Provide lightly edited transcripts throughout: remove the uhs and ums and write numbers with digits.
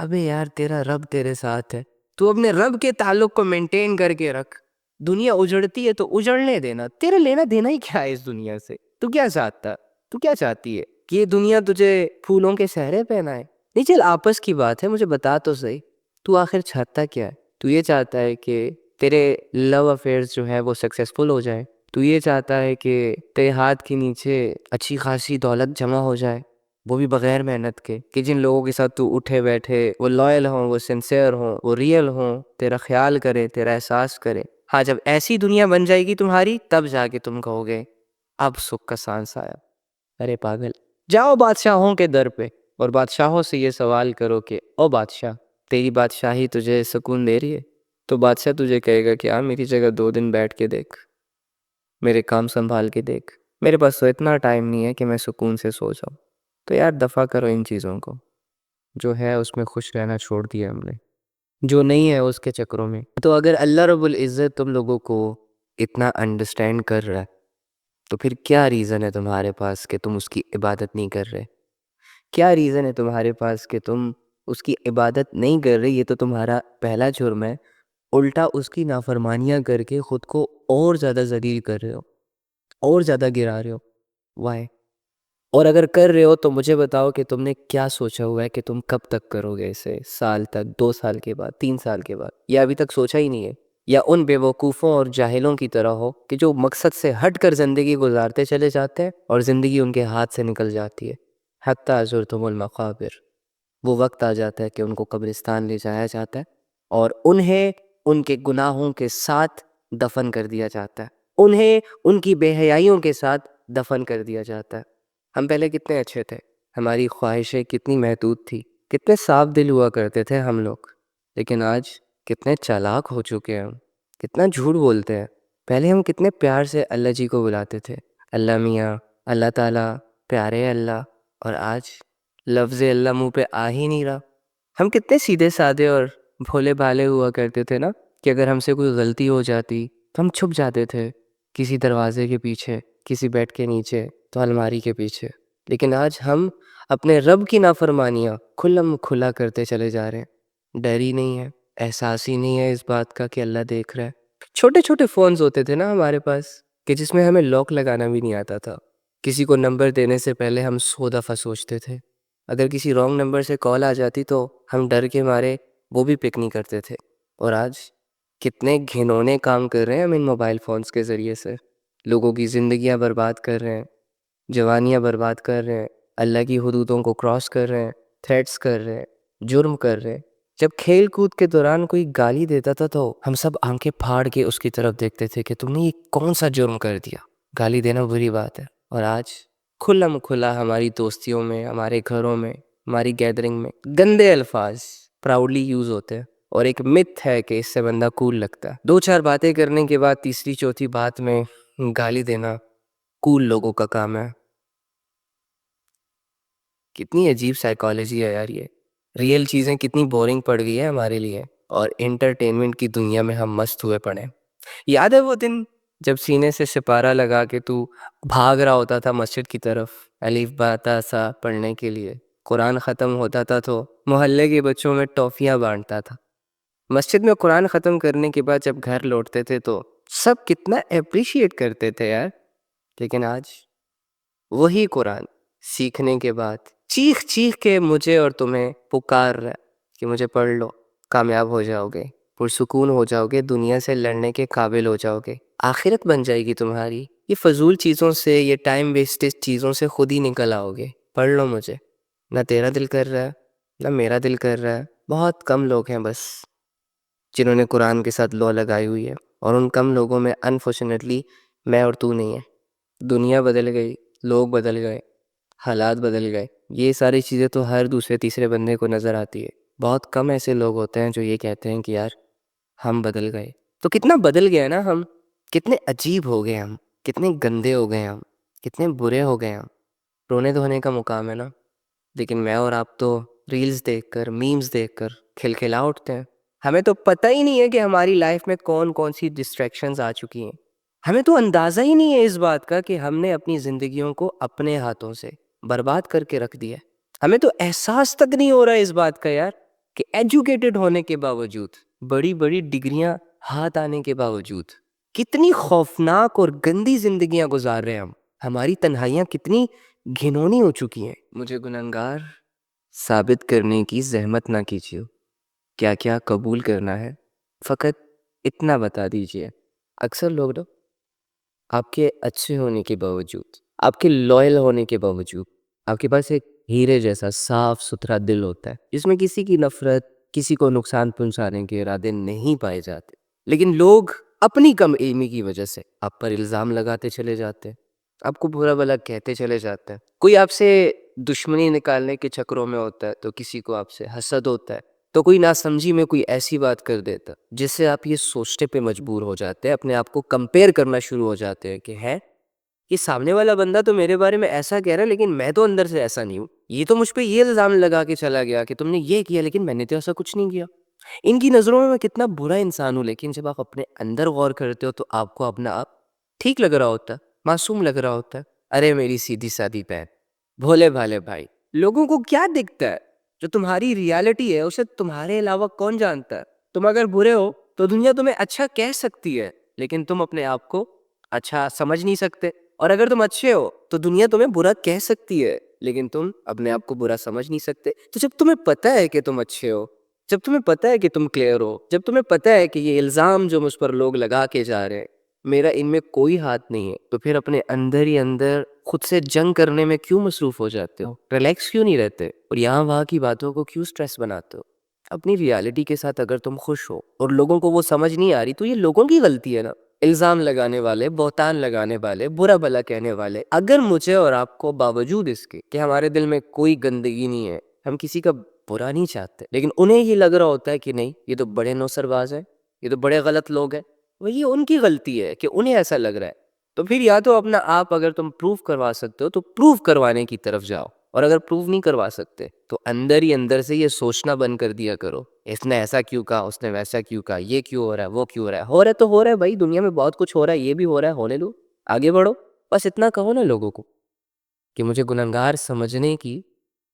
ابے یار تیرا رب تیرے ساتھ ہے، تو اپنے رب کے تعلق کو مینٹین کر کے رکھ. دنیا اجڑتی ہے تو اجڑنے دینا، تیرا لینا دینا ہی کیا ہے اس دنیا سے؟ تو کیا چاہتا، تو کیا چاہتی ہے کہ یہ دنیا تجھے پھولوں کے سہرے پہنائے؟ نہیں چل آپس کی بات ہے، مجھے بتا تو صحیح، تو آخر چاہتا کیا ہے؟ تو یہ چاہتا ہے کہ تیرے لو افیئرز جو ہے وہ سکسیسفل ہو جائیں؟ تو یہ چاہتا ہے کہ تیرے ہاتھ کے نیچے اچھی خاصی دولت جمع ہو جائے، وہ بھی بغیر محنت کے، کہ جن لوگوں کے ساتھ تو اٹھے بیٹھے وہ لائل ہوں، وہ سنسیئر ہوں، وہ ریئل ہوں، تیرا خیال کرے، تیرا احساس کرے. ہاں جب ایسی دنیا بن جائے گی تمہاری، تب جا کے تم کہو گے اب سکھ کا سانس آیا. ارے پاگل، جاؤ بادشاہوں کے در پہ اور بادشاہوں سے یہ سوال کرو کہ او بادشاہ، تیری بادشاہی تجھے سکون دے رہی ہے؟ تو بادشاہ تجھے کہے گا کہ آ میری جگہ 2 دن بیٹھ کے دیکھ، میرے کام سنبھال کے دیکھ، میرے پاس تو اتنا ٹائم نہیں ہے کہ میں سکون سے سو جاؤں. تو یار دفع کرو ان چیزوں کو، جو ہے اس میں خوش رہنا چھوڑ دیا ہم نے، جو نہیں ہے اس کے چکروں میں. تو اگر اللہ رب العزت تم لوگوں کو اتنا انڈرسٹینڈ کر رہا ہے تو پھر کیا ریزن ہے تمہارے پاس کہ تم اس کی عبادت نہیں کر رہے؟ کیا ریزن ہے تمہارے پاس کہ تم اس کی عبادت نہیں کر رہے؟ یہ تو تمہارا پہلا جرم ہے، الٹا اس کی نافرمانیاں کر کے خود کو اور زیادہ ذلیل کر رہے ہو، اور زیادہ گرا رہے ہو. وائے؟ اور اگر کر رہے ہو تو مجھے بتاؤ کہ تم نے کیا سوچا ہوا ہے کہ تم کب تک کرو گے اسے؟ سال تک، 2 سال کے بعد، 3 سال کے بعد، یا ابھی تک سوچا ہی نہیں ہے؟ یا ان بے وقوفوں اور جاہلوں کی طرح ہو کہ جو مقصد سے ہٹ کر زندگی گزارتے چلے جاتے ہیں اور زندگی ان کے ہاتھ سے نکل جاتی ہے. حتیٰ زرتم المقابر، وہ وقت آ جاتا ہے کہ ان کو قبرستان لے جایا جاتا ہے اور انہیں ان کے گناہوں کے ساتھ دفن کر دیا جاتا ہے، انہیں ان کی بے حیائیوں کے ساتھ دفن کر دیا جاتا ہے. ہم پہلے کتنے اچھے تھے، ہماری خواہشیں کتنی محدود تھی، کتنے صاف دل ہوا کرتے تھے ہم لوگ، لیکن آج کتنے چالاک ہو چکے ہیں ہم، کتنا جھوٹ بولتے ہیں. پہلے ہم کتنے پیار سے اللہ جی کو بلاتے تھے، اللہ میاں، اللہ تعالیٰ، پیارے اللہ، اور آج لفظ اللہ منہ پہ آ ہی نہیں رہا. ہم کتنے سیدھے سادے اور بھولے بھالے ہوا کرتے تھے نا، کہ اگر ہم سے کوئی غلطی ہو جاتی تو ہم چھپ جاتے تھے کسی دروازے کے پیچھے، کسی بیڈ کے نیچے، تو الماری کے پیچھے. لیکن آج ہم اپنے رب کی نافرمانیاں کھلم کھلا کرتے چلے جا رہے ہیں. ڈر ہی نہیں ہے، احساس ہی نہیں ہے اس بات کا کہ اللہ دیکھ رہا ہے. چھوٹے چھوٹے فونز ہوتے تھے نا ہمارے پاس کہ جس میں ہمیں لاک لگانا بھی نہیں آتا تھا. کسی کو نمبر دینے سے پہلے ہم 100 دفعہ سوچتے تھے. اگر کسی رانگ نمبر سے کال آ جاتی تو ہم ڈر کے مارے وہ بھی پک نہیں کرتے تھے. اور آج کتنے گھنونے کام کر رہے ہیں ہم ان موبائل فونز کے ذریعے سے. لوگوں کی زندگیاں برباد کر رہے ہیں، جوانیاں برباد کر رہے ہیں، اللہ کی حدودوں کو کراس کر رہے ہیں، تھریٹس کر رہے ہیں، جرم کر رہے ہیں. جب کھیل کود کے دوران کوئی گالی دیتا تھا تو ہم سب آنکھیں پھاڑ کے اس کی طرف دیکھتے تھے کہ تم نے یہ کون سا جرم کر دیا، گالی دینا بری بات ہے. اور آج کھلم کھلا ہماری دوستیوں میں، ہمارے گھروں میں، ہماری گیدرنگ میں گندے الفاظ پراؤڈلی یوز ہوتے ہیں. اور ایک مت ہے کہ اس سے بندہ کول لگتا ہے. 2 4 باتیں کرنے کے بعد تیسری چوتھی بات میں گالی دینا کول لوگوں کا کام ہے. کتنی عجیب سائیکالوجی ہے یار یہ. ریئل چیزیں کتنی بورنگ پڑ گئی ہے ہمارے لیے، اور انٹرٹینمنٹ کی دنیا میں ہم مست ہوئے پڑے. یاد ہے وہ دن جب سینے سے سپارہ لگا کے تو بھاگ رہا ہوتا تھا مسجد کی طرف الف با تا سا پڑھنے کے لیے؟ قرآن ختم ہوتا تھا تو محلے کے بچوں میں ٹافیاں بانٹتا تھا. مسجد میں قرآن ختم کرنے کے بعد جب گھر لوٹتے تھے تو سب کتنا اپریشیٹ کرتے تھے یار. لیکن آج وہی قرآن سیکھنے کے بعد چیخ چیخ کے مجھے اور تمہیں پکار رہا ہے کہ مجھے پڑھ لو، کامیاب ہو جاؤ گے، پرسکون ہو جاؤ گے، دنیا سے لڑنے کے قابل ہو جاؤ گے، آخرت بن جائے گی تمہاری. یہ فضول چیزوں سے، یہ ٹائم ویسٹیج چیزوں سے خود ہی نکل آؤ گے. پڑھ لو مجھے. نہ تیرا دل کر رہا ہے، نہ میرا دل کر رہا ہے. بہت کم لوگ ہیں بس جنہوں نے قرآن کے ساتھ لو لگائی ہوئی ہے، اور ان کم لوگوں میں انفارچونیٹلی میں اور تو نہیں ہے. دنیا بدل گئی، لوگ بدل گئے، حالات بدل گئے. یہ ساری چیزیں تو ہر دوسرے تیسرے بندے کو نظر آتی ہے. بہت کم ایسے لوگ ہوتے ہیں جو یہ کہتے ہیں کہ یار ہم بدل گئے. تو کتنا بدل گیا نا ہم، کتنے عجیب ہو گئے ہم، کتنے گندے ہو گئے ہم، کتنے برے ہو گئے ہم. رونے دھونے کا مقام ہے نا، لیکن میں اور آپ تو ریلز دیکھ کر، میمز دیکھ کر کھلکھلا اٹھتے ہیں. ہمیں تو پتہ ہی نہیں ہے کہ ہماری لائف میں کون کون سی ڈسٹریکشنز آ چکی ہیں. ہمیں تو اندازہ ہی نہیں ہے اس بات کا کہ ہم نے اپنی زندگیوں کو اپنے ہاتھوں سے برباد کر کے رکھ دیا. ہمیں تو احساس تک نہیں ہو رہا ہے اس بات کا یار کہ ایجوکیٹڈ ہونے کے باوجود، بڑی بڑی ڈگریاں ہاتھ آنے کے باوجود کتنی خوفناک اور گندی زندگیاں گزار رہے ہیں ہماری تنہائیاں کتنی گھنونی ہو چکی ہیں۔ مجھے گنہگار ثابت کرنے کی زحمت نہ کیجیے، کیا کیا قبول کرنا ہے فقط اتنا بتا دیجیے۔ اکثر لوگ نا آپ کے اچھے ہونے کے باوجود، آپ کے لائل ہونے کے باوجود، آپ کے پاس ایک ہیرے جیسا صاف ستھرا دل ہوتا ہے جس میں کسی کی نفرت، کسی کو نقصان پہنچانے کے ارادے نہیں پائے جاتے، لیکن لوگ اپنی کم علمی کی وجہ سے آپ پر الزام لگاتے چلے جاتے ہیں، آپ کو برا بھلا کہتے چلے جاتے ہیں۔ کوئی آپ سے دشمنی نکالنے کے چکروں میں ہوتا ہے تو کسی کو آپ سے حسد ہوتا ہے، تو کوئی ناسمجھی میں کوئی ایسی بات کر دیتا جس سے آپ یہ سوچنے پہ مجبور ہو جاتے ہیں، اپنے آپ کو کمپیئر کرنا شروع ہو جاتے ہیں کہ ہے یہ سامنے والا بندہ تو میرے بارے میں ایسا کہہ رہا ہے لیکن میں تو اندر سے ایسا نہیں ہوں، یہ تو مجھ پہ یہ الزام لگا کے چلا گیا کہ تم نے یہ کیا لیکن میں نے تو ایسا کچھ نہیں کیا۔ ان کی نظروں میں کتنا برا انسان ہوں، لیکن جب آپ اپنے اندر غور کرتے ہو تو آپ کو اپنا آپ ٹھیک لگ رہا ہوتا ہے، معصوم لگ رہا ہوتا ہے۔ ارے میری سیدھی سادی بہن، بھولے بھالے بھائی، لوگوں کو کیا دکھتا ہے؟ جو تمہاری ریالٹی ہے اسے تمہارے علاوہ کون جانتا ہے؟ تم اگر برے ہو تو دنیا تمہیں اچھا کہہ سکتی ہے، لیکن تم اپنے آپ کو اچھا سمجھ نہیں سکتے، اور اگر تم اچھے ہو تو دنیا تمہیں برا کہہ سکتی ہے، لیکن تم اپنے آپ کو برا سمجھ نہیں سکتے۔ تو جب تمہیں پتہ ہے کہ تم اچھے ہو، جب تمہیں پتہ ہے کہ تم کلیئر ہو، جب تمہیں پتہ ہے کہ یہ الزام جو مجھ پر لوگ لگا کے جا رہے ہیں میرا ان میں کوئی ہاتھ نہیں ہے، تو پھر اپنے اندر ہی اندر خود سے جنگ کرنے میں کیوں مصروف ہو جاتے ہو؟ ریلیکس کیوں نہیں رہتے اور یہاں وہاں کی باتوں کو کیوں سٹریس بناتے ہو؟ اپنی ریالٹی کے ساتھ اگر تم خوش ہو اور لوگوں کو وہ سمجھ نہیں آ رہی تو یہ لوگوں کی غلطی ہے نا۔ الزام لگانے والے، بہتان لگانے والے، برا بھلا کہنے والے، اگر مجھے اور آپ کو باوجود اس کے کہ ہمارے دل میں کوئی گندگی نہیں ہے، ہم کسی کا برا نہیں چاہتے، لیکن انہیں یہ لگ رہا ہوتا ہے کہ نہیں یہ تو بڑے نوسرباز ہیں، یہ تو بڑے غلط لوگ ہیں، وہی ان کی غلطی ہے کہ انہیں ایسا لگ رہا ہے۔ تو پھر یا تو اپنا آپ اگر تم پروف کروا سکتے ہو تو پروف کروانے کی طرف جاؤ، اور اگر پروف نہیں کروا سکتے تو اندر ہی اندر سے یہ سوچنا بند کر دیا کرو اس نے ایسا کیوں کہا، اس نے ویسا کیوں کہا، یہ کیوں ہو رہا ہے، وہ کیوں ہو رہا ہے، ہو رہا ہے تو ہو رہا ہے بھائی، دنیا میں بہت کچھ ہو رہا ہے، یہ بھی ہو رہا ہے، ہونے دو، آگے بڑھو۔ بس اتنا کہو نا لوگوں کو کہ مجھے گنہگار سمجھنے کی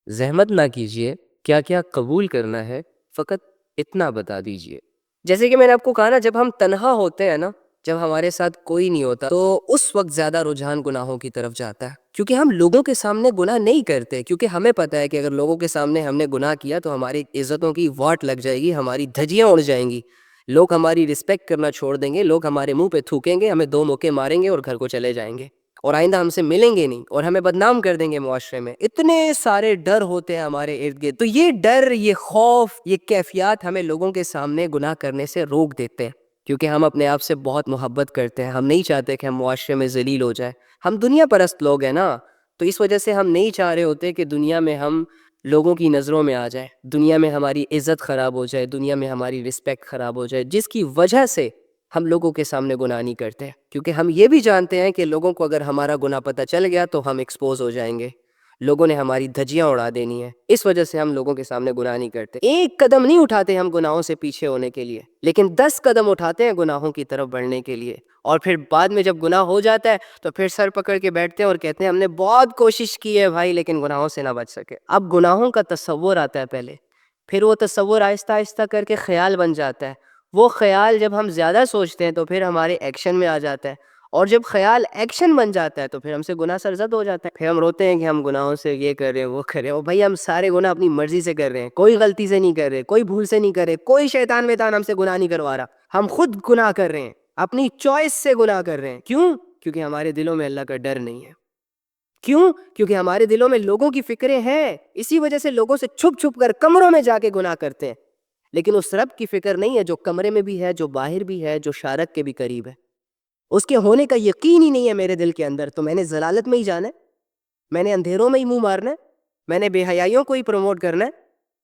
زحمت نہ کیجیے، کیا کیا قبول کرنا ہے فقط اتنا بتا دیجیے۔ جیسے کہ میں نے آپ کو کہا نا، جب ہم تنہا ہوتے ہیں نا، جب ہمارے ساتھ کوئی نہیں ہوتا تو اس وقت زیادہ رجحان گناہوں کی طرف جاتا ہے، کیونکہ ہم لوگوں کے سامنے گناہ نہیں کرتے، کیونکہ ہمیں پتہ ہے کہ اگر لوگوں کے سامنے ہم نے گناہ کیا تو ہماری عزتوں کی واٹ لگ جائے گی، ہماری دھجیاں اڑ جائیں گی، لوگ ہماری رسپیکٹ کرنا چھوڑ دیں گے، لوگ ہمارے منہ پہ تھوکیں گے، ہمیں دو موقع ماریں گے اور گھر کو چلے جائیں گے، اور آئندہ ہم سے ملیں گے نہیں اور ہمیں بدنام کر دیں گے معاشرے میں۔ اتنے سارے ڈر ہوتے ہیں ہمارے ارد گرد، تو یہ ڈر، یہ خوف، یہ کیفیات ہمیں لوگوں کے سامنے گناہ کرنے سے روک دیتے ہیں، کیونکہ ہم اپنے آپ سے بہت محبت کرتے ہیں، ہم نہیں چاہتے کہ ہم معاشرے میں ذلیل ہو جائیں، ہم دنیا پرست لوگ ہیں نا، تو اس وجہ سے ہم نہیں چاہ رہے ہوتے کہ دنیا میں ہم لوگوں کی نظروں میں آ جائیں، دنیا میں ہماری عزت خراب ہو جائے، دنیا میں ہماری رسپیکٹ خراب ہو جائے، جس کی وجہ سے ہم لوگوں کے سامنے گناہ نہیں کرتے، کیونکہ ہم یہ بھی جانتے ہیں کہ لوگوں کو اگر ہمارا گناہ پتہ چل گیا تو ہم ایکسپوز ہو جائیں گے، لوگوں نے ہماری دھجیاں اڑا دینی ہے، اس وجہ سے ہم لوگوں کے سامنے گناہ نہیں کرتے۔ ایک قدم نہیں اٹھاتے ہم گناہوں سے پیچھے ہونے کے لیے، لیکن 10 قدم اٹھاتے ہیں گناہوں کی طرف بڑھنے کے لیے، اور پھر بعد میں جب گناہ ہو جاتا ہے تو پھر سر پکڑ کے بیٹھتے ہیں اور کہتے ہیں ہم نے بہت کوشش کی ہے بھائی لیکن گناہوں سے نہ بچ سکے۔ اب گناہوں کا تصور آتا ہے پہلے، پھر وہ تصور آہستہ آہستہ کر کے خیال بن جاتا ہے، وہ خیال جب ہم زیادہ سوچتے ہیں تو پھر ہمارے ایکشن میں آ جاتا ہے، اور جب خیال ایکشن بن جاتا ہے تو پھر ہم سے گناہ سرزد ہو جاتا ہے، پھر ہم روتے ہیں کہ ہم گناہوں سے یہ کر رہے ہیں، وہ کر رہے ہیں، اور بھائی ہم سارے گناہ اپنی مرضی سے کر رہے ہیں، کوئی غلطی سے نہیں کر رہے، کوئی بھول سے نہیں کر رہے، کوئی شیطان ویطان ہم سے گناہ نہیں کروا رہا، ہم خود گناہ کر رہے ہیں، اپنی چوائس سے گناہ کر رہے ہیں۔ کیوں؟ کیونکہ ہمارے دلوں میں اللہ کا ڈر نہیں ہے۔ کیوں؟ کیونکہ ہمارے دلوں میں لوگوں کی فکریں ہیں، اسی وجہ سے لوگوں سے چھپ چھپ کر کمروں میں جا کے گناہ کرتے ہیں، لیکن اس رب کی فکر نہیں ہے جو کمرے میں بھی ہے، جو باہر بھی ہے، جو شارک کے بھی قریب ہے، اس کے ہونے کا یقین ہی نہیں ہے میرے دل کے اندر، تو میں نے ضلالت میں ہی جانا ہے، میں نے اندھیروں میں ہی منہ مارنا ہے، میں نے بے حیائیوں کو ہی پروموٹ کرنا ہے۔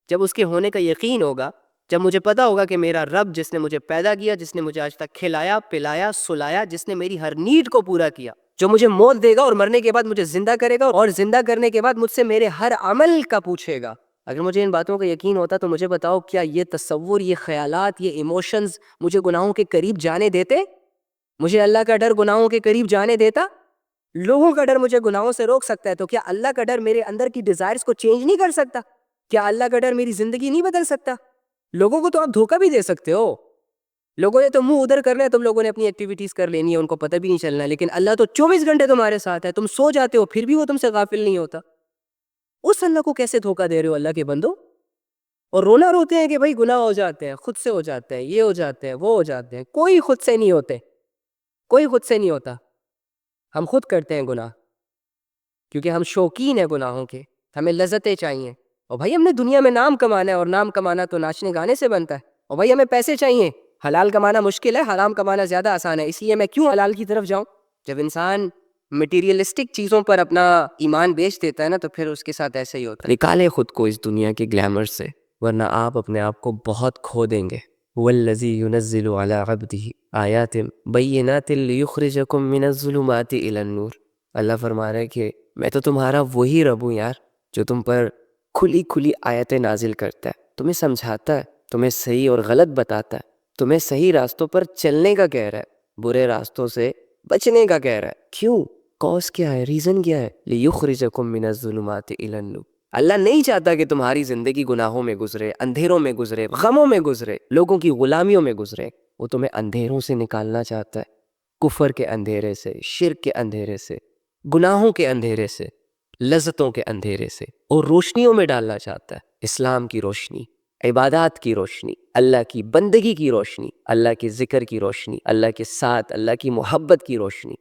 جب اس کے ہونے کا یقین ہوگا، جب مجھے پتا ہوگا کہ میرا رب جس نے مجھے پیدا کیا، جس نے مجھے آج تک کھلایا پلایا سلایا، جس نے میری ہر نیڈ کو پورا کیا، جو مجھے موت دے گا اور مرنے کے بعد مجھے زندہ کرے گا، اور زندہ کرنے کے بعد مجھ سے میرے ہر عمل کا پوچھے گا، اگر مجھے ان باتوں کا یقین ہوتا تو مجھے بتاؤ کیا یہ تصور، یہ خیالات، یہ ایموشنز مجھے گناہوں کے قریب جانے دیتے؟ مجھے اللہ کا ڈر گناہوں کے قریب جانے دیتا؟ لوگوں کا ڈر مجھے گناہوں سے روک سکتا ہے، تو کیا اللہ کا ڈر میرے اندر کی ڈیزائرز کو چینج نہیں کر سکتا؟ کیا اللہ کا ڈر میری زندگی نہیں بدل سکتا؟ لوگوں کو تو آپ دھوکہ بھی دے سکتے ہو. لوگوں نے تو منہ ادھر کرنا ہے, تم لوگوں نے اپنی ایکٹیویٹیز کر لینی ہے, ان کو پتہ بھی نہیں چلنا ہے, لیکن اللہ تو 24 گھنٹے تمہارے ساتھ ہے. تم سو جاتے ہو پھر بھی وہ تم سے غافل نہیں ہوتا. اس اللہ کو کیسے دھوکہ دے رہے ہو اللہ کے بندو؟ اور رونا روتے ہیں کہ بھائی گناہ ہو جاتے ہیں, خود سے ہو جاتے ہیں, یہ ہو جاتے ہیں, وہ ہو جاتے ہیں. کوئی خود سے نہیں ہوتے, کوئی خود سے نہیں ہوتا. ہم خود کرتے ہیں گناہ, کیونکہ ہم شوقین ہیں گناہوں کے, ہمیں لذتیں چاہیے. اور بھائی ہم نے دنیا میں نام کمانا ہے, اور نام کمانا تو ناچنے گانے سے بنتا ہے. اور بھائی ہمیں پیسے چاہیے, حلال کمانا مشکل ہے, حرام کمانا زیادہ آسان ہے. اس لیے میں کیوں حلال کی طرف جاؤں؟ جب انسان مٹیریلسٹک چیزوں پر اپنا ایمان بیچ دیتا ہے نا, تو پھر اس کے ساتھ ایسا ہی ہوتا ہے. نکالے خود کو اس دنیا کے گلیمر سے, ورنہ آپ اپنے آپ کو بہت کھو دیں گے. والذی ينزل على عبده آیات بینات لیخرجکم من الظلمات الی النور. اللہ فرما رہا ہے کہ میں تو تمہارا وہی رب ہوں یار, جو تم پر کھلی کھلی آیتیں نازل کرتا ہے, تمہیں سمجھاتا ہے, تمہیں صحیح اور غلط بتاتا ہے, تمہیں صحیح راستوں پر چلنے کا کہہ رہا ہے, برے راستوں سے بچنے کا کہہ رہا ہے. کیوں؟ کاز کیا ہے, ریزن کیا ہے؟ لیخرجکم من الظلمات الی النور. اللہ نہیں چاہتا کہ تمہاری زندگی گناہوں میں گزرے, اندھیروں میں گزرے, غموں میں گزرے, لوگوں کی غلامیوں میں گزرے. وہ تمہیں اندھیروں سے نکالنا چاہتا ہے, کفر کے اندھیرے سے, شرک کے اندھیرے سے, گناہوں کے اندھیرے سے, لذتوں کے اندھیرے سے, اور روشنیوں میں ڈالنا چاہتا ہے. اسلام کی روشنی, عبادات کی روشنی, اللہ کی بندگی کی روشنی, اللہ کے ذکر کی روشنی, اللہ کے ساتھ اللہ کی محبت کی روشنی.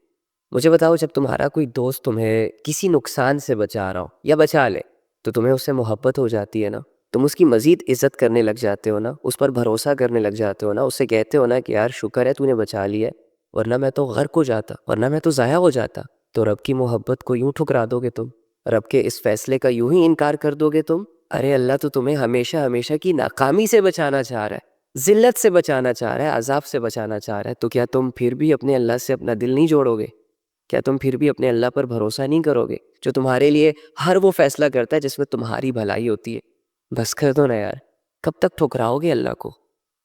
مجھے بتاؤ, جب تمہارا کوئی دوست تمہیں کسی نقصان سے بچا رہا ہو یا بچا لے, تو تمہیں اس سے محبت ہو جاتی ہے نا, تم اس کی مزید عزت کرنے لگ جاتے ہو نا, اس پر بھروسہ کرنے لگ جاتے ہو نا, اس سے کہتے ہو نا کہ یار شکر ہے تو نے بچا لیا ہے, ورنہ میں تو غرق ہو جاتا, ورنہ میں تو ضائع ہو جاتا. تو رب کی محبت کو یوں ٹھکرا دو گے تم؟ رب کے اس فیصلے کا یوں ہی انکار کر دو گے تم؟ ارے اللہ تو تمہیں ہمیشہ ہمیشہ کی ناکامی سے بچانا چاہ رہا ہے, ذلت سے بچانا چاہ رہا ہے, عذاب سے بچانا چاہ رہا ہے. تو کیا تم پھر بھی اپنے اللہ سے اپنا دل نہیں جوڑو گے؟ کیا تم پھر بھی اپنے اللہ پر بھروسہ نہیں کرو گے, جو تمہارے لیے ہر وہ فیصلہ کرتا ہے جس میں تمہاری بھلائی ہوتی ہے؟ بس کر دو نا یار, کب تک ٹھکراؤ گے اللہ کو؟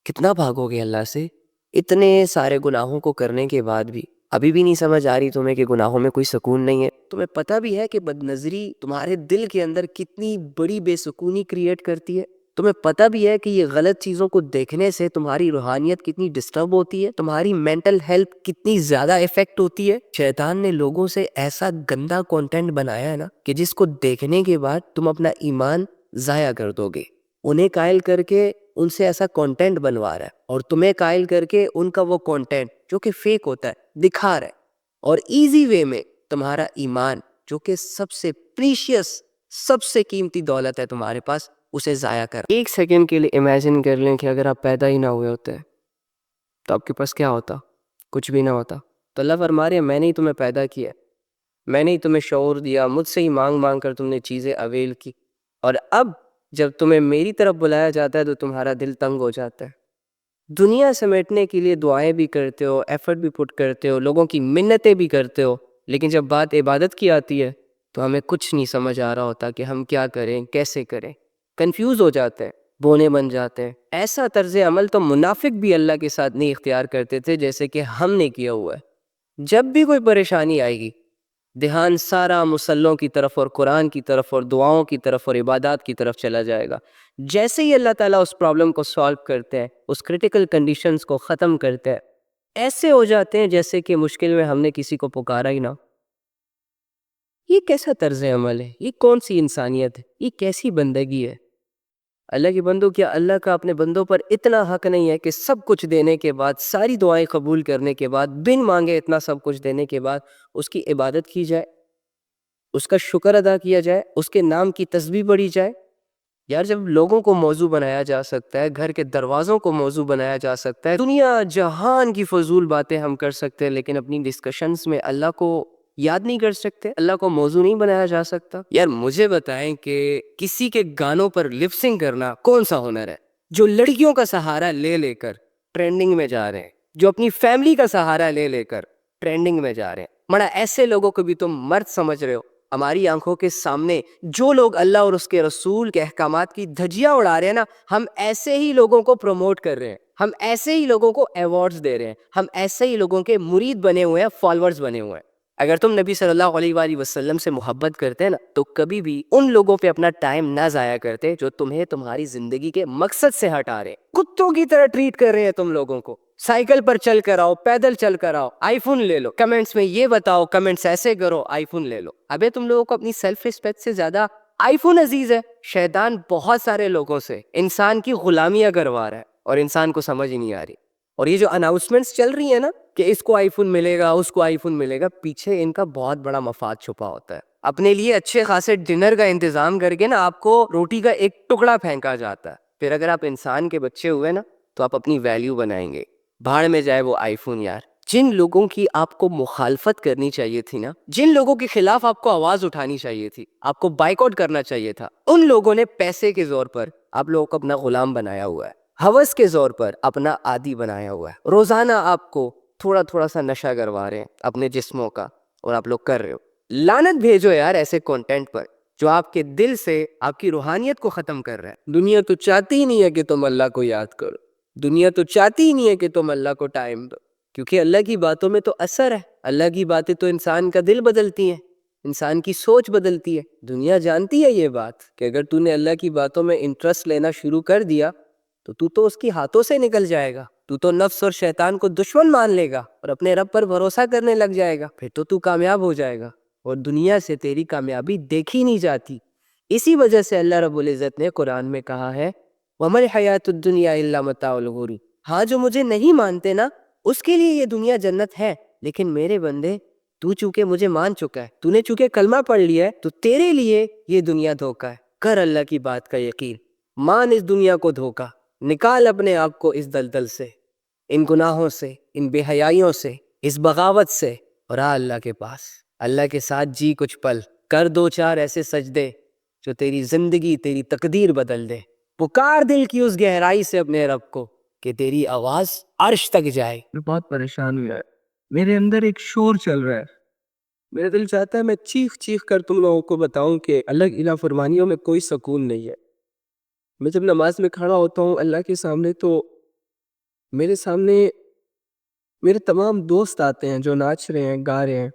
کتنا بھاگو گے اللہ سے؟ اتنے سارے گناہوں کو کرنے کے بعد بھی ابھی بھی نہیں سمجھ آ رہی تمہیں کہ گناہوں میں کوئی سکون نہیں ہے؟ تمہیں پتہ بھی ہے کہ بد نظری تمہارے دل کے اندر کتنی بڑی بے سکونی کریٹ کرتی ہے؟ تمہیں پتہ بھی ہے کہ یہ غلط چیزوں کو دیکھنے سے تمہاری روحانیت کتنی ڈسٹرب ہوتی ہے, تمہاری مینٹل ہیلتھ کتنی زیادہ افیکٹ ہوتی ہے؟ شیطان نے لوگوں سے ایسا گندا کنٹینٹ بنایا ہے نا, کہ جس کو دیکھنے کے بعد تم اپنا ایمان ضائع کر دو گے. انہیں قائل کر کے ان سے ایسا کنٹینٹ بنوا رہا ہے, اور تمہیں قائل کر کے ان کا وہ کنٹینٹ جو کہ فیک ہوتا ہے دکھا رہا ہے, اور ایزی وے میں تمہارا ایمان جو کہ سب سے پریشیس, سب سے قیمتی دولت ہے تمہارے پاس, اسے ضائع کر. ایک سیکنڈ کے لیے امیجن کر لیں کہ اگر آپ پیدا ہی نہ ہوئے ہوتے تو آپ کے پاس کیا ہوتا؟ کچھ بھی نہ ہوتا. تو اللہ فرما رہے ہیں میں نے ہی تمہیں پیدا کیا, میں نے ہی تمہیں شعور دیا, مجھ سے ہی مانگ مانگ کر تم نے چیزیں اویل کی, اور اب جب تمہیں میری طرف بلایا جاتا ہے تو تمہارا دل تنگ ہو جاتا ہے. دنیا سمیٹنے کے لیے دعائیں بھی کرتے ہو, ایفرٹ بھی پٹ کرتے ہو, لوگوں کی منتیں بھی کرتے ہو, لیکن جب بات عبادت کی آتی ہے تو ہمیں کچھ نہیں سمجھ آ رہا ہوتا کہ ہم کیا کریں, کیسے کریں. کنفیوز ہو جاتے ہیں, بونے بن جاتے ہیں. ایسا طرز عمل تو منافق بھی اللہ کے ساتھ نہیں اختیار کرتے تھے جیسے کہ ہم نے کیا ہوا ہے. جب بھی کوئی پریشانی آئے گی, دھیان سارا مصلوں کی طرف اور قرآن کی طرف اور دعاؤں کی طرف اور عبادات کی طرف چلا جائے گا. جیسے ہی اللہ تعالیٰ اس پرابلم کو سالو کرتے ہیں, اس کرٹیکل کنڈیشنز کو ختم کرتے ہیں, ایسے ہو جاتے ہیں جیسے کہ مشکل میں ہم نے کسی کو پکارا ہی نہ. یہ کیسا طرز عمل ہے؟ یہ کون سی انسانیت ہے؟ یہ کیسی بندگی ہے؟ اللہ کی بندو, کیا اللہ کا اپنے بندوں پر اتنا حق نہیں ہے کہ سب کچھ دینے کے بعد, ساری دعائیں قبول کرنے کے بعد, بن مانگے اتنا سب کچھ دینے کے بعد اس کی عبادت کی جائے, اس کا شکر ادا کیا جائے, اس کے نام کی تسبیح پڑھی جائے؟ یار جب لوگوں کو موضوع بنایا جا سکتا ہے, گھر کے دروازوں کو موضوع بنایا جا سکتا ہے, دنیا جہان کی فضول باتیں ہم کر سکتے ہیں, لیکن اپنی ڈسکشنز میں اللہ کو یاد نہیں کر سکتے, اللہ کو موضوع نہیں بنایا جا سکتا. یار مجھے بتائیں کہ کسی کے گانوں پر لپ سنگ کرنا کون سا ہنر ہے؟ جو لڑکیوں کا سہارا لے لے کر ٹرینڈنگ میں جا رہے ہیں, جو اپنی فیملی کا سہارا لے لے کر ٹرینڈنگ میں جا رہے ہیں. مڑا ایسے لوگوں کو بھی تم مرد سمجھ رہے ہو. ہماری آنکھوں کے سامنے جو لوگ اللہ اور اس کے رسول کے احکامات کی دھجیاں اڑا رہے ہیں نا, ہم ایسے ہی لوگوں کو پروموٹ کر رہے ہیں, ہم ایسے ہی لوگوں کو ایوارڈز دے رہے ہیں, ہم ایسے ہی لوگوں کے مرید بنے ہوئے ہیں, فالورز بنے ہوئے ہیں. اگر تم نبی صلی اللہ علیہ وآلہ وسلم سے محبت کرتے نا تو کبھی بھی ان لوگوں پہ اپنا ٹائم نہ ضائع کرتے جو تمہیں تمہاری زندگی کے مقصد سے ہٹا رہے. کتوں کی طرح ٹریٹ کر رہے ہیں تم لوگوں کو. سائیکل پر چل کر آؤ, پیدل چل کر آؤ, آئی فون لے لو, کمنٹس میں یہ بتاؤ, کمنٹس ایسے کرو, آئی فون لے لو. ابے تم لوگوں کو اپنی سیلف ریسپیکٹ سے زیادہ آئی فون عزیز ہے. شیطان بہت سارے لوگوں سے انسان کی غلامیاں کروا رہا ہے اور انسان کو سمجھ ہی نہیں آ رہی. اور یہ جو اناؤنسمنٹس چل رہی ہیں نا کہ اس کو آئی فون ملے گا, اس کو آئی فون ملے گا, پیچھے ان کا بہت بڑا مفاد چھپا ہوتا ہے. اپنے لیے اچھے خاصے ڈنر کا انتظام کر کے نا آپ کو روٹی کا ایک ٹکڑا پھینکا جاتا ہے. پھر اگر آپ انسان کے بچے ہوئے نا تو آپ اپنی ویلیو بنائیں گے. بھاڑ میں جائے وہ آئی فون یار. جن لوگوں کی آپ کو مخالفت کرنی چاہیے تھی نا, جن لوگوں کے خلاف آپ کو آواز اٹھانی چاہیے تھی, آپ کو بائیکاٹ کرنا چاہیے تھا, ان لوگوں نے پیسے کے زور پر آپ لوگوں کو اپنا غلام بنایا ہوا ہے, ہوس کے زور پر اپنا عادی بنایا ہوا ہے. روزانہ آپ کو تھوڑا تھوڑا سا نشہ کروا رہے ہیں اپنے جسموں کا اور آپ لوگ کر رہے ہو. لعنت بھیجو یار ایسے کنٹینٹ پر جو آپ کے دل سے آپ کی روحانیت کو ختم کر رہا ہے. دنیا تو چاہتی ہی نہیں ہے کہ تم اللہ کو یاد کرو. دنیا تو چاہتی ہی نہیں ہے کہ تم اللہ کو ٹائم دو, کیونکہ اللہ کی باتوں میں تو اثر ہے. اللہ کی باتیں تو انسان کا دل بدلتی ہیں, انسان کی سوچ بدلتی ہے. دنیا جانتی ہے یہ بات کہ اگر تو نے اللہ کی باتوں میں انٹرسٹ لینا شروع کر دیا تو اس کی ہاتھوں سے نکل جائے گا. تو نفس اور شیطان کو دشمن مان لے گا اور اپنے رب پر بھروسہ کرنے لگ جائے گا. پھر تو کامیاب ہو جائے گا اور دنیا سے تیری کامیابی دیکھی نہیں جاتی. اسی وجہ سے اللہ رب العزت نے قرآن میں کہا ہے وَمَا الْحَيَاةُ الدُّنْيَا إِلَّا مَتَاعُ الْغُرُورِ. ہاں جو مجھے نہیں مانتے نا اس کے لیے یہ دنیا جنت ہے, لیکن میرے بندے تو چونکہ مجھے مان چکا ہے, تو نے چونکہ کلمہ پڑھ لیا ہے, تو تیرے لیے یہ دنیا دھوکا ہے. کر اللہ کی بات کا یقین, مان اس دنیا کو دھوکا, نکال اپنے آپ کو اس دلدل سے, ان گناہوں سے, ان بے حیائیوں سے, اس بغاوت سے, اور آ اللہ کے پاس. اللہ کے ساتھ جی کچھ پل, کر دو چار ایسے سجدے جو تیری زندگی تیری تقدیر بدل دے. پکار دل کی اس گہرائی سے اپنے رب کو کہ تیری آواز عرش تک جائے. میں بہت پریشان ہوا ہے, میرے اندر ایک شور چل رہا ہے. میرا دل چاہتا ہے میں چیخ چیخ کر تم لوگوں کو بتاؤں کہ اللہ کی نافرمانیوں میں کوئی سکون نہیں ہے. میں جب نماز میں کھڑا ہوتا ہوں اللہ کے سامنے تو میرے سامنے میرے تمام دوست آتے ہیں جو ناچ رہے ہیں, گا رہے ہیں.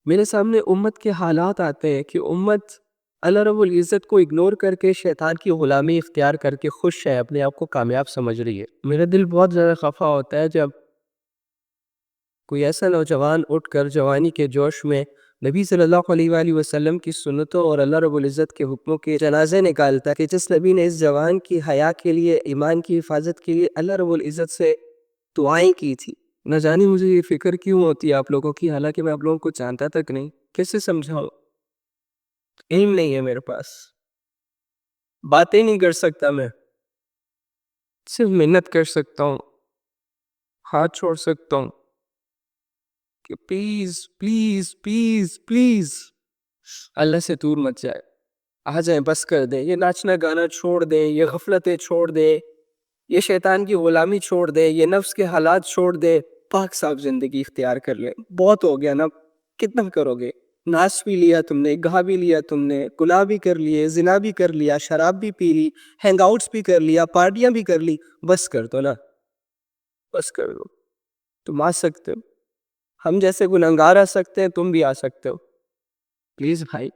میرے سامنے امت کے حالات آتے ہیں کہ امت اللہ رب العزت کو اگنور کر کے شیطان کی غلامی اختیار کر کے خوش ہے, اپنے آپ کو کامیاب سمجھ رہی ہے. میرا دل بہت زیادہ خفا ہوتا ہے جب کوئی ایسا نوجوان اٹھ کر جوانی کے جوش میں نبی صلی اللہ علیہ وآلہ وسلم کی سنتوں اور اللہ رب العزت کے حکموں کے جنازے نکالتا ہے کہ جس نبی نے اس جوان کی حیا کے لیے, ایمان کی حفاظت کے لیے اللہ رب العزت سے دعائیں کی تھی. نہ جانی مجھے یہ فکر کیوں ہوتی ہے آپ لوگوں کی, حالانکہ میں آپ لوگوں کو جانتا تک نہیں. کیسے سمجھاؤں, علم نہیں ہے میرے پاس, باتیں نہیں کر سکتا, میں صرف محنت کر سکتا ہوں, ہاتھ چھوڑ سکتا ہوں کہ پلیز پلیز پلیز پلیز اللہ سے دور مت جائے, آ جائیں, بس کر دیں. یہ ناچنا گانا چھوڑ دیں, یہ غفلتیں چھوڑ دیں, یہ شیطان کی غلامی چھوڑ دیں, یہ نفس کے حالات چھوڑ دیں, پاک صاف زندگی اختیار کر لیں. بہت ہو گیا نا, کتنا کرو گے؟ ناچ بھی لیا تم نے, گا بھی لیا تم نے, گناہ بھی کر لیے, زنا بھی کر لیا, شراب بھی پی لی, ہینگ آؤٹس بھی کر لیا, پارٹیاں بھی کر لی. بس کر دو نا, بس کر دو. تم آ سکتے ہو, ہم جیسے گنہگار آ سکتے ہیں, تم بھی آ سکتے ہو. پلیز بھائی,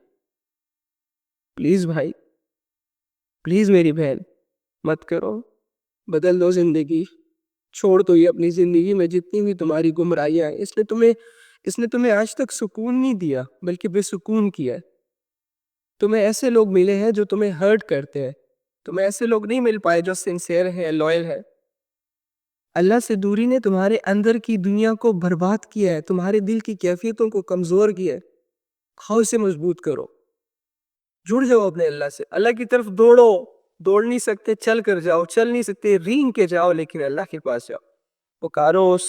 پلیز بھائی, پلیز میری بہن, مت کرو. بدل دو زندگی, چھوڑ دو یہ اپنی زندگی میں جتنی بھی تمہاری گمراہیاں ہیں. اس نے تمہیں آج تک سکون نہیں دیا بلکہ بے سکون کیا. تمہیں ایسے لوگ ملے ہیں جو تمہیں ہرٹ کرتے ہیں, تمہیں ایسے لوگ نہیں مل پائے جو سنسیئر ہیں, لوئل ہیں. اللہ سے دوری نے تمہارے اندر کی دنیا کو برباد کیا ہے, تمہارے دل کی کیفیتوں کو کمزور کیا ہے. خواہ سے مضبوط کرو, جڑ جاؤ اپنے اللہ سے. اللہ کی طرف دوڑو, دوڑ نہیں سکتے چل کر جاؤ, چل نہیں سکتے رینگ کے جاؤ, لیکن اللہ کے پاس جاؤ. پکارو اس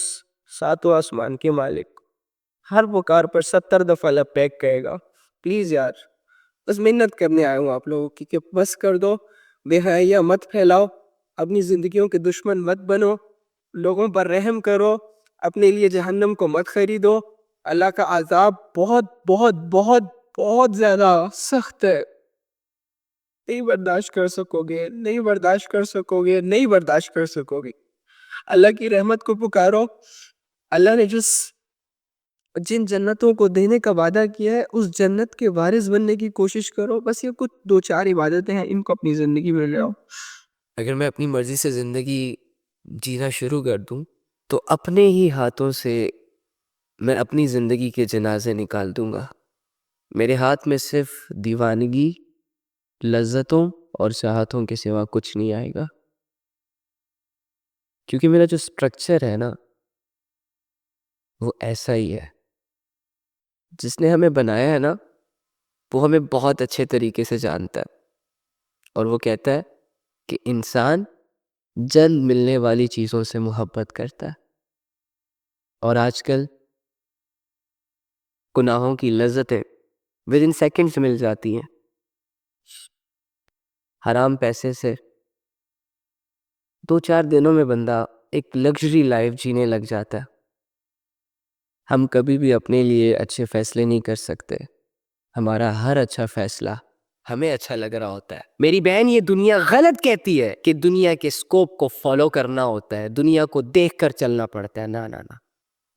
ساتوں آسمان کے مالک, ہر پکار پر 70 دفعہ لبیک کہے گا. پلیز یار, بس محنت کرنے آیا ہوں آپ لوگوں کی کہ بس کر دو, بے حیاء مت پھیلاؤ, اپنی زندگیوں کے دشمن مت بنو, لوگوں پر رحم کرو, اپنے لیے جہنم کو مت خریدو. اللہ کا عذاب بہت بہت بہت بہت زیادہ سخت ہے, نہیں برداشت کر سکو گے, نہیں برداشت کر سکو گے, نہیں برداشت کر سکو گے. اللہ کی رحمت کو پکارو. اللہ نے جس جن جنتوں کو دینے کا وعدہ کیا ہے اس جنت کے وارث بننے کی کوشش کرو. بس یہ کچھ 2-4 عبادتیں ہیں، ان کو اپنی زندگی میں لے آؤ. اگر میں اپنی مرضی سے زندگی جینا شروع کر دوں تو اپنے ہی ہاتھوں سے میں اپنی زندگی کے جنازے نکال دوں گا. میرے ہاتھ میں صرف دیوانگی، لذتوں اور چاہتوں کے سوا کچھ نہیں آئے گا، کیونکہ میرا جو سٹرکچر ہے نا وہ ایسا ہی ہے. جس نے ہمیں بنایا ہے نا وہ ہمیں بہت اچھے طریقے سے جانتا ہے، اور وہ کہتا ہے کہ انسان جلد ملنے والی چیزوں سے محبت کرتا ہے. اور آج کل گناہوں کی لذتیں ودن سیکنڈز مل جاتی ہیں. حرام پیسے سے 2-4 دنوں میں بندہ ایک لگژری لائف جینے لگ جاتا ہے. ہم کبھی بھی اپنے لیے اچھے فیصلے نہیں کر سکتے. ہمارا ہر اچھا فیصلہ ہمیں اچھا لگ رہا ہوتا ہے. میری بہن، یہ دنیا غلط کہتی ہے کہ دنیا کے سکوپ کو فالو کرنا ہوتا ہے، دنیا کو دیکھ کر چلنا پڑتا ہے. نہ.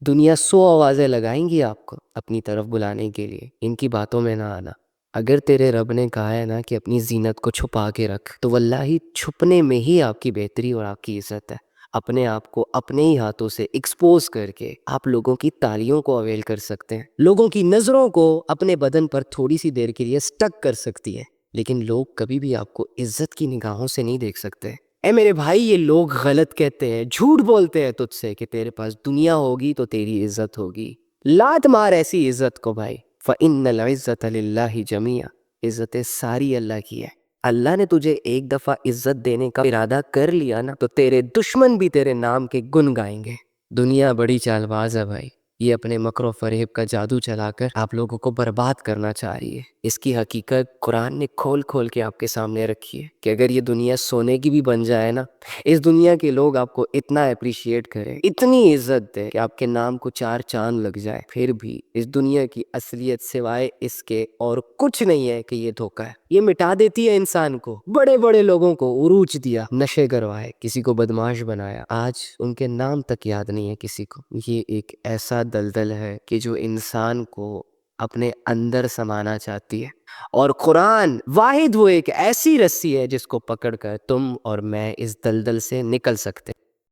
دنیا 100 آوازیں لگائیں گی آپ کو اپنی طرف بلانے کے لیے، ان کی باتوں میں نہ آنا. اگر تیرے رب نے کہا ہے نا کہ اپنی زینت کو چھپا کے رکھ، تو واللہ چھپنے میں ہی آپ کی بہتری اور آپ کی عزت ہے. اپنے آپ کو اپنے ہی ہاتھوں سے ایکسپوز کر کے آپ لوگوں کی تالیوں کو اویل کر سکتے ہیں، لوگوں کی نظروں کو اپنے بدن پر تھوڑی سی دیر کے لیے سٹک کر سکتی ہے، لیکن لوگ کبھی بھی آپ کو عزت کی نگاہوں سے نہیں دیکھ سکتے. اے میرے بھائی، یہ لوگ غلط کہتے ہیں، جھوٹ بولتے ہیں تجھ سے کہ تیرے پاس دنیا ہوگی تو تیری عزت ہوگی. لات مار ایسی عزت کو بھائی. فَإِنَّ الْعِزَّةَ لِلَّهِ جَمِيعًا، عزتیں ساری اللہ کی ہے. اللہ نے تجھے ایک دفعہ عزت دینے کا ارادہ کر لیا نا تو تیرے دشمن بھی تیرے نام کے گن گائیں گے. دنیا بڑی چال باز ہے بھائی، یہ اپنے مکر و فریب کا جادو چلا کر آپ لوگوں کو برباد کرنا چاہ رہی ہے. اس کی حقیقت قرآن نے کھول کھول کے آپ کے سامنے رکھی ہے کہ اگر یہ دنیا سونے کی بھی بن جائے نا، اس دنیا کے لوگ آپ کو اتنا اپریشیٹ کریں، اتنی عزت دے کہ آپ کے نام کو 4 چاند لگ جائے، پھر بھی اس دنیا کی اصلیت سوائے اس کے اور کچھ نہیں ہے کہ یہ دھوکہ ہے. یہ مٹا دیتی ہے انسان کو. بڑے بڑے لوگوں کو عروج دیا، نشے کروائے، کسی کو بدماش بنایا، آج ان کے نام تک یاد نہیں ہے کسی کو. یہ ایک ایسا دلدل ہے کہ جو انسان کو اپنے اندر سمانا چاہتی ہے، اور قرآن واحد وہ ایک ایسی رسی ہے جس کو پکڑ کر تم اور میں اس دلدل سے نکل سکتے.